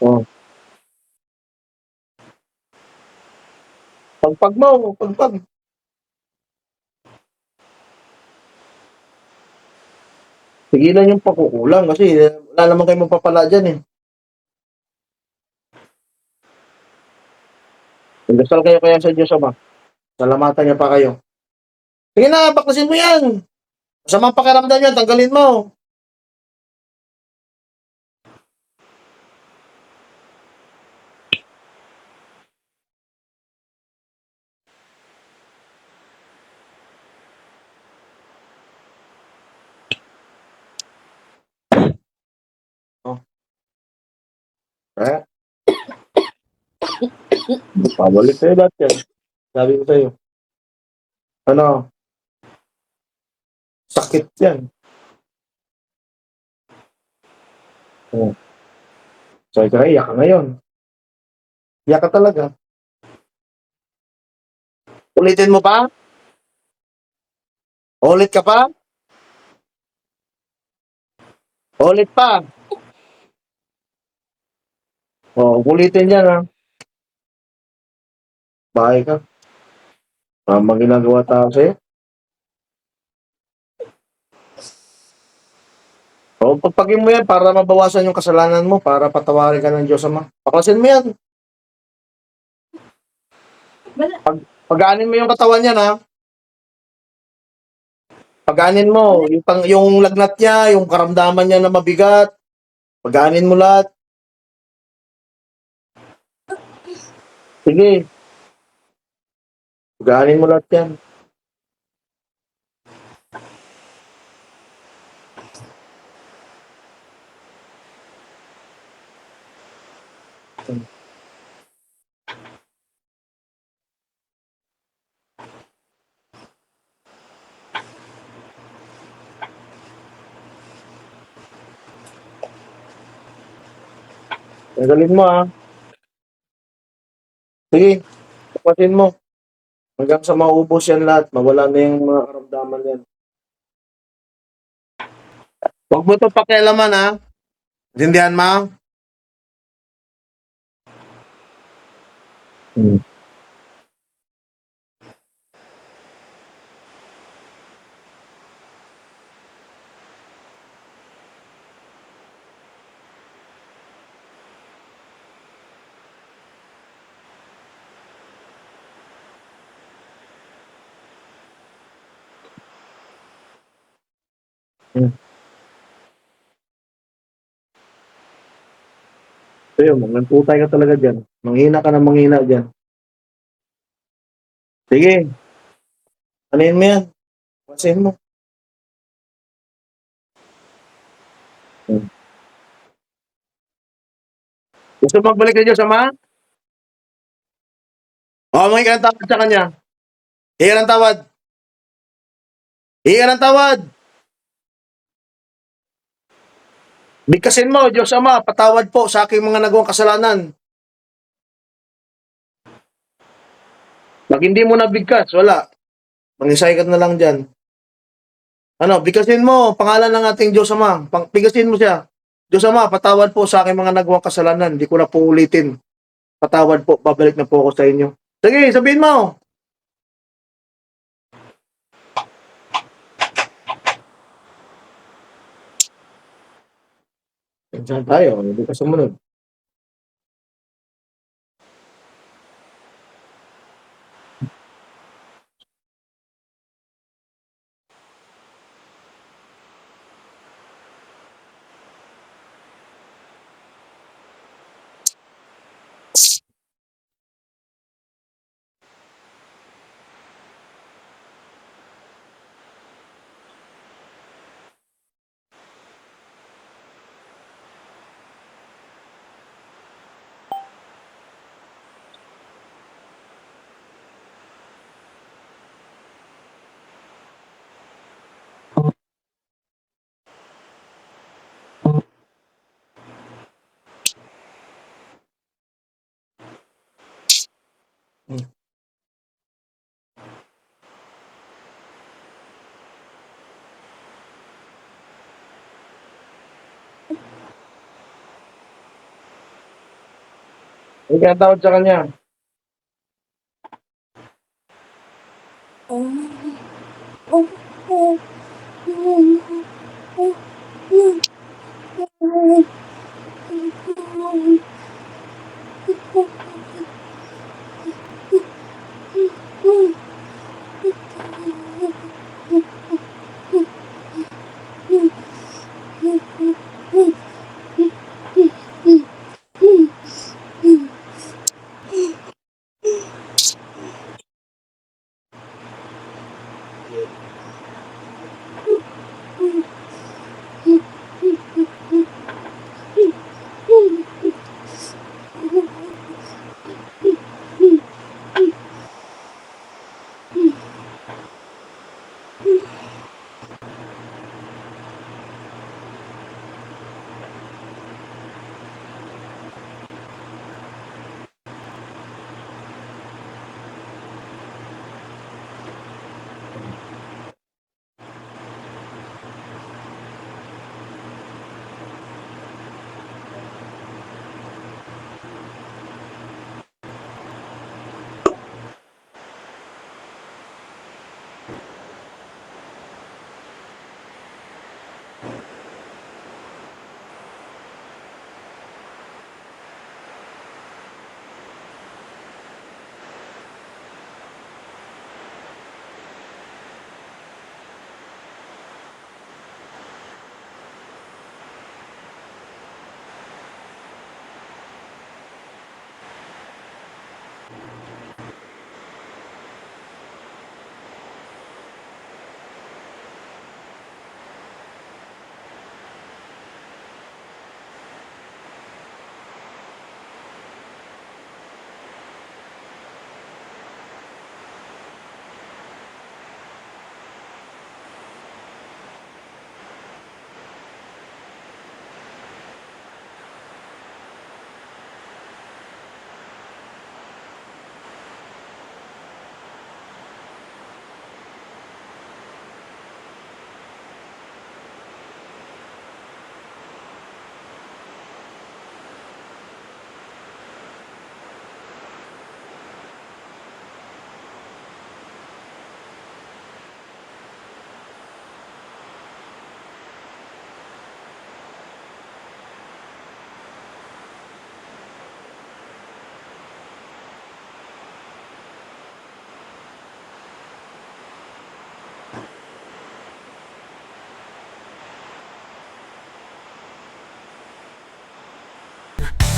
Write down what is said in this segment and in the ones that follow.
Oh. Pagpag mo, pagpag. Tigilan yung pagkukulang kasi wala naman kayo mapapala dyan eh. Magdasal kayo kaya sa Diyos Ama. Salamatan niya pa kayo. Sige na, baklasin mo yan. Masamang pakiramdam yan, tanggalin mo. Oh. Eh, pabalik sa'yo lahat yan. Sabi ko sa'yo. Ano, sakit yan. Oh. Sabi ko, iyak ka ngayon. Iyak ka talaga. Ulitin mo pa? Ulit ka pa? Ulit pa. Oh, ulitin yan ha. Bahay ka. Tama ginagawa tao sa'yo. O, pagpagin mo yan para mabawasan yung kasalanan mo, para patawarin ka ng Diyos Ama. Paklasin mo yan. Pagaanin mo yung katawan niya ha. Pagaanin mo, yung lagnat niya, yung karamdaman niya na mabigat. Pagaanin mo lahat. Sige, pagaanin mo lahat yan. Tanggalin mo ha. Sige, tapatin mo. Hanggang sa maubos yan lahat, mawala na yung mga karamdaman yan. Huwag mo ito pakialaman ha. Intindihan mo? Hmm. Hmm. So yun, magputay ka talaga dyan. Manghina ka na manghina dyan. Sige, anin mo yan. Pasin mo. Hmm. Gusto mo magbalik ka Diyos Ama? O, mga ka ng tawad sa kanya. Higa ng tawad. Higa ng tawad. Bigkasin mo, Diyos Ama, patawad po sa aking mga nagawang kasalanan. Pag hindi mo nabigkas, wala. Mangisay ka na lang dyan. Ano, bigkasin mo, pangalan ng ating Diyos Ama. Bigkasin mo siya. Diyos Ama, patawad po sa aking mga nagawang kasalanan. Hindi ko na po ulitin. Patawad po, babalik na po ako sa inyo. Sige, sabihin mo. Saan tayo? Hindi ka sumunod. Hindi ka tawad sa kanya.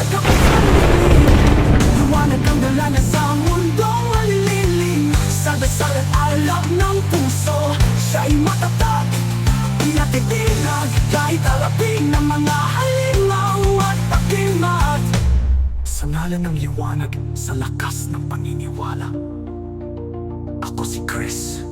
At ako'y sanliling, liwanag ang dala niya sa mundong malililing. Sa dasal at alab ng puso, siya'y matatag, pinatitinag, kahit alapin ng mga halimaw at pakimat. Sa ngalan ng liwanag, sa lakas ng paniniwala, ako si Chris.